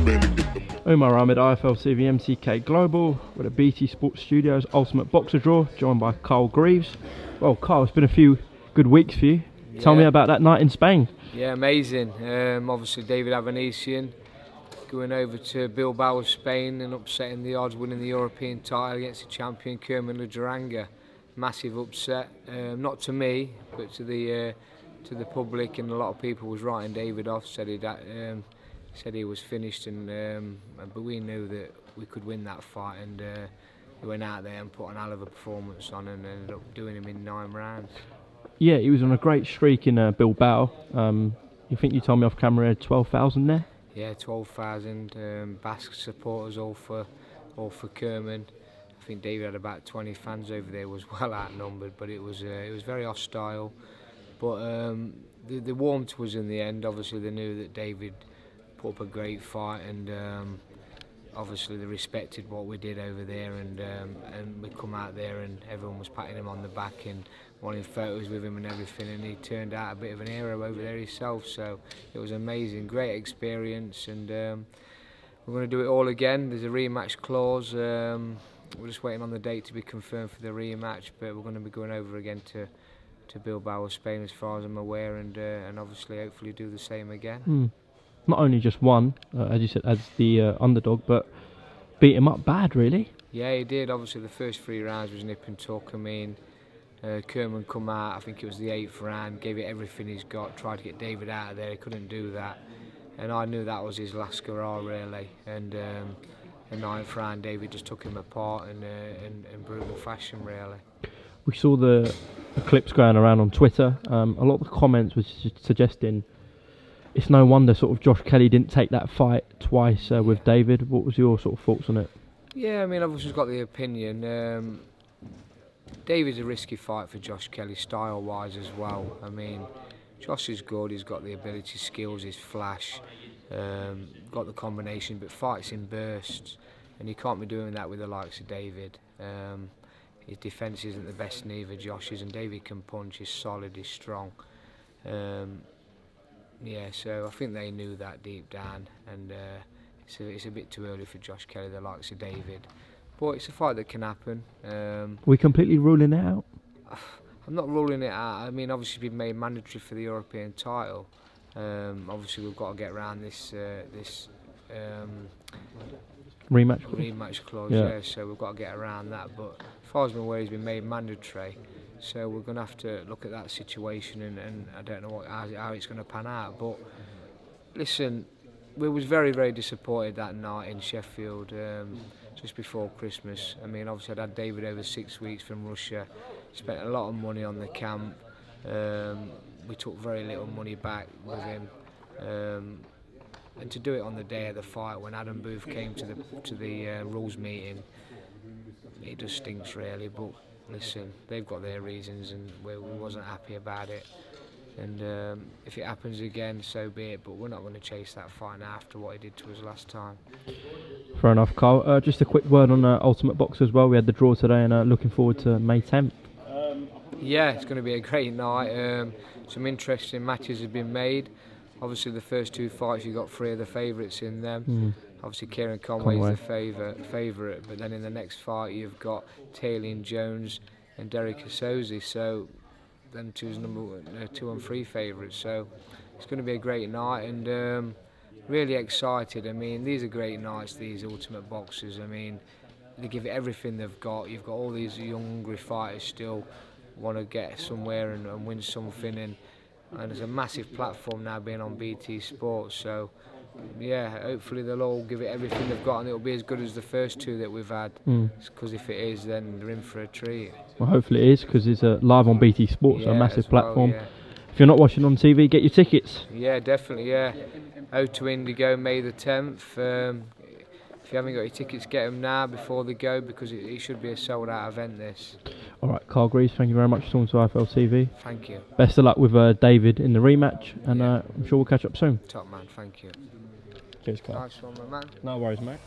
UMAR AHMED, IFL CV MCK Global with a BT Sports Studios Ultimate Boxer Draw, joined by Carl Greaves. Well, Carl, it's been a few good weeks for you. Tell me about that night in Spain. Yeah, amazing. Obviously David Avanesyan going over to Bilbao, Spain, and upsetting the odds, winning the European title against the champion Kerman Duranga. Massive upset, not to me, but to the public, and a lot of people was writing David off, said he was finished, but we knew that we could win that fight, and we went out there and put an hell of a performance on, and ended up doing him in 9 rounds. Yeah, he was on a great streak in Bilbao. You think you told me off camera, 12,000 there? Yeah, 12,000 Basque supporters, all for Kerman. I think David had about 20 fans over there, was well outnumbered, but it was very hostile. But the warmth was in the end. Obviously, they knew that David put up a great fight, and obviously they respected what we did over there, and we come out there and everyone was patting him on the back and wanting photos with him and everything, and he turned out a bit of an hero over there himself, so it was amazing, great experience, and we're going to do it all again. There's a rematch clause, we're just waiting on the date to be confirmed for the rematch, but we're going to be going over again to Bilbao, Spain, as far as I'm aware, and obviously hopefully do the same again. Not only just won, as you said, as the underdog, but beat him up bad, really. Yeah, he did. Obviously, the first 3 rounds was nip and tuck. I mean, Kerman come out, I think it was the 8th round, gave it everything he's got, tried to get David out of there, he couldn't do that. And I knew that was his last hurrah, really. And the 9th round, David just took him apart in brutal fashion, really. We saw the clips going around on Twitter. A lot of the comments was suggesting it's no wonder sort of Josh Kelly didn't take that fight twice with David. What was your sort of thoughts on it? Yeah, I mean, I've just got the opinion. David's a risky fight for Josh Kelly, style-wise as well. I mean, Josh is good, he's got the ability, skills, his flash, got the combination, but fights in bursts, and you can't be doing that with the likes of David. His defence isn't the best, neither Josh's, and David can punch, he's solid, he's strong. Yeah, so I think they knew that deep down, and it's a bit too early for Josh Kelly, the likes of David. But it's a fight that can happen. We're completely ruling it out? I'm not ruling it out. I mean, obviously it's been made mandatory for the European title. Obviously we've got to get around this rematch clause, yeah, so we've got to get around that. But as far as I'm aware, he's been made mandatory. So we're going to have to look at that situation, and I don't know how it's going to pan out. But listen, we was very, very disappointed that night in Sheffield, just before Christmas. I mean, obviously I'd had David over 6 weeks from Russia, spent a lot of money on the camp. We took very little money back with him. And to do it on the day of the fight, when Adam Booth came to the rules meeting, it just stinks, really. But listen, they've got their reasons, and we wasn't happy about it. And if it happens again, so be it. But we're not going to chase that fight now after what he did to us last time. Fair enough, Carl. Just a quick word on Ultimate Box as well. We had the draw today, and looking forward to May 10th. Yeah, it's going to be a great night. Some interesting matches have been made. Obviously, the first 2 fights, you've got 3 of the favourites in them. Obviously, Kieran Conway's the favourite, but then in the next fight, you've got Taylor Jones and Derek Asozi. So, them 2's number 2 and 3 favourites. So, it's going to be a great night, and really excited. I mean, these are great nights, these Ultimate Boxers. I mean, they give it everything they've got. You've got all these young, hungry fighters still want to get somewhere and win something, and there's a massive platform now being on BT Sports. So yeah, hopefully they'll all give it everything they've got, and it'll be as good as the first 2 that we've had. Because if it is, then they're in for a treat. Well, hopefully it is, because it's live on BT Sports, so a massive platform. Yeah. If you're not watching on TV, get your tickets. Yeah, definitely, yeah. O2 Indigo, May the 10th. If you haven't got your tickets, get them now before they go, because it should be a sold-out event, this. All right, Carl Greaves, thank you very much for talking to IFL TV. Thank you. Best of luck with David in the rematch, and I'm sure we'll catch up soon. Top man, thank you. Cheers, Carl. Nice one, my man. No worries, mate.